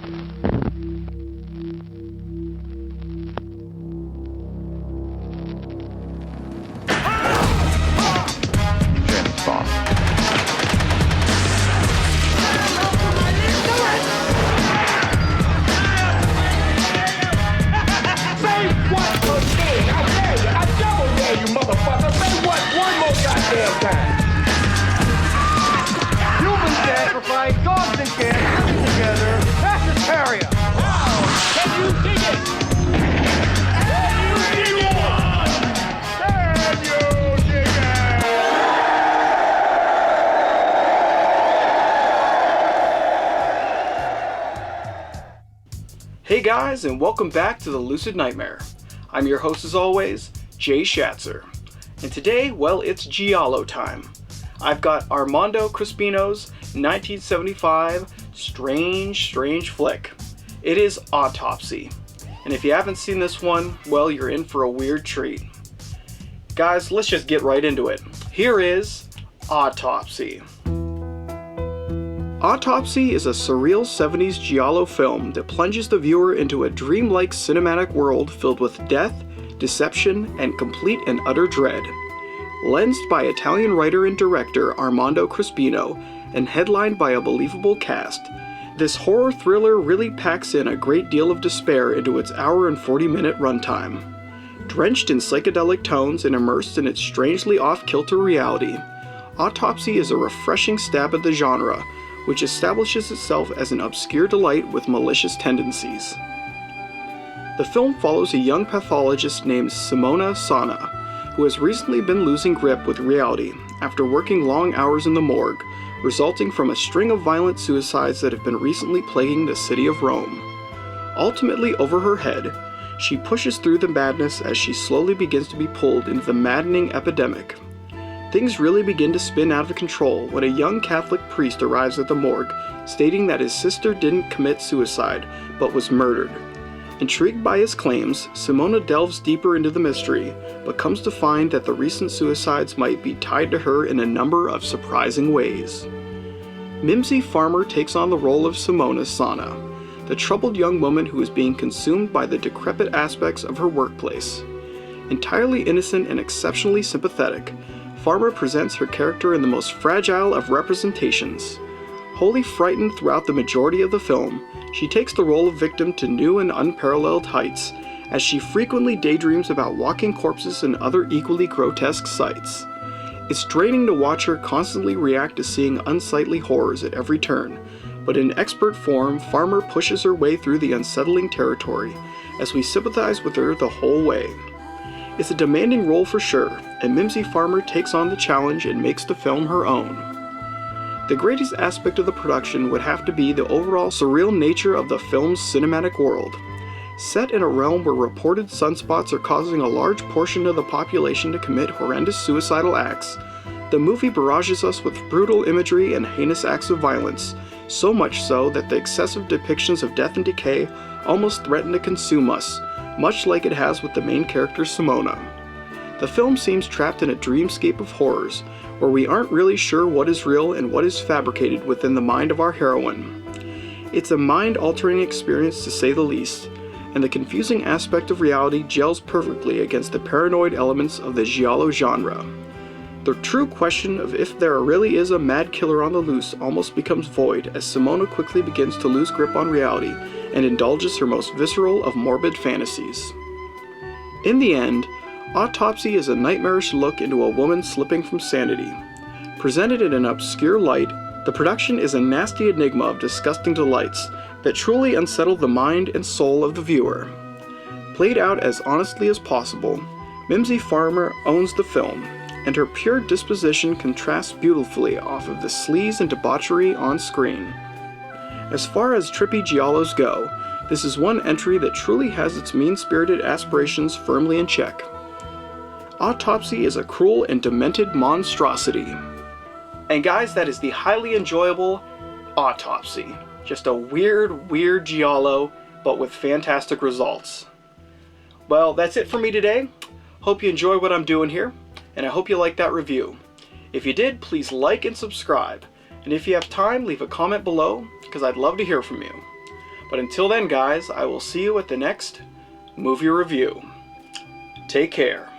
James Bond. Say what again? I dare you. I double dare you, motherfucker. Say what one more goddamn time. Humans sacrifice, dogs and cats living together. That's hysteria. Wow. Can you dig it? Can you dig it? Can you dig it? Hey guys, and welcome back to the Lucid Nightmare. I'm your host as always, Jay Schatzer. And today, well, it's Giallo time. I've got Armando Crispino's 1975 strange flick. It is Autopsy. And if you haven't seen this one, well, you're in for a weird treat. Guys, let's just get right into it. Here is Autopsy. Autopsy is a surreal 70s giallo film that plunges the viewer into a dreamlike cinematic world filled with death, deception, and complete and utter dread. Lensed by Italian writer and director Armando Crispino and headlined by a believable cast, this horror thriller really packs in a great deal of despair into its hour and 40-minute runtime. Drenched in psychedelic tones and immersed in its strangely off-kilter reality, Autopsy is a refreshing stab at the genre, which establishes itself as an obscure delight with malicious tendencies. The film follows a young pathologist named Simona Sana, who has recently been losing grip with reality after working long hours in the morgue, resulting from a string of violent suicides that have been recently plaguing the city of Rome. Ultimately over her head, she pushes through the madness as she slowly begins to be pulled into the maddening epidemic. Things really begin to spin out of control when a young Catholic priest arrives at the morgue, stating that his sister didn't commit suicide, but was murdered. Intrigued by his claims, Simona delves deeper into the mystery, but comes to find that the recent suicides might be tied to her in a number of surprising ways. Mimsy Farmer takes on the role of Simona Sana, the troubled young woman who is being consumed by the decrepit aspects of her workplace. Entirely innocent and exceptionally sympathetic, Farmer presents her character in the most fragile of representations. Wholly frightened throughout the majority of the film, she takes the role of victim to new and unparalleled heights, as she frequently daydreams about walking corpses and other equally grotesque sights. It's draining to watch her constantly react to seeing unsightly horrors at every turn, but in expert form, Farmer pushes her way through the unsettling territory, as we sympathize with her the whole way. It's a demanding role for sure, and Mimsy Farmer takes on the challenge and makes the film her own. The greatest aspect of the production would have to be the overall surreal nature of the film's cinematic world. Set in a realm where reported sunspots are causing a large portion of the population to commit horrendous suicidal acts, the movie barrages us with brutal imagery and heinous acts of violence, so much so that the excessive depictions of death and decay almost threaten to consume us, much like it has with the main character Simona. The film seems trapped in a dreamscape of horrors, where we aren't really sure what is real and what is fabricated within the mind of our heroine. It's a mind-altering experience to say the least, and the confusing aspect of reality gels perfectly against the paranoid elements of the giallo genre. The true question of if there really is a mad killer on the loose almost becomes void as Simona quickly begins to lose grip on reality and indulges her most visceral of morbid fantasies. In the end, Autopsy is a nightmarish look into a woman slipping from sanity. Presented in an obscure light, the production is a nasty enigma of disgusting delights that truly unsettle the mind and soul of the viewer. Played out as honestly as possible, Mimsy Farmer owns the film, and her pure disposition contrasts beautifully off of the sleaze and debauchery on screen. As far as trippy giallos go, this is one entry that truly has its mean-spirited aspirations firmly in check. Autopsy is a cruel and demented monstrosity. And guys, that is the highly enjoyable Autopsy. Just a weird giallo, but with fantastic results. Well, that's it for me today. Hope you enjoy what I'm doing here, and I hope you like that review. If you did, please like and subscribe. And if you have time, leave a comment below, because I'd love to hear from you. But until then, guys, I will see you at the next movie review. Take care.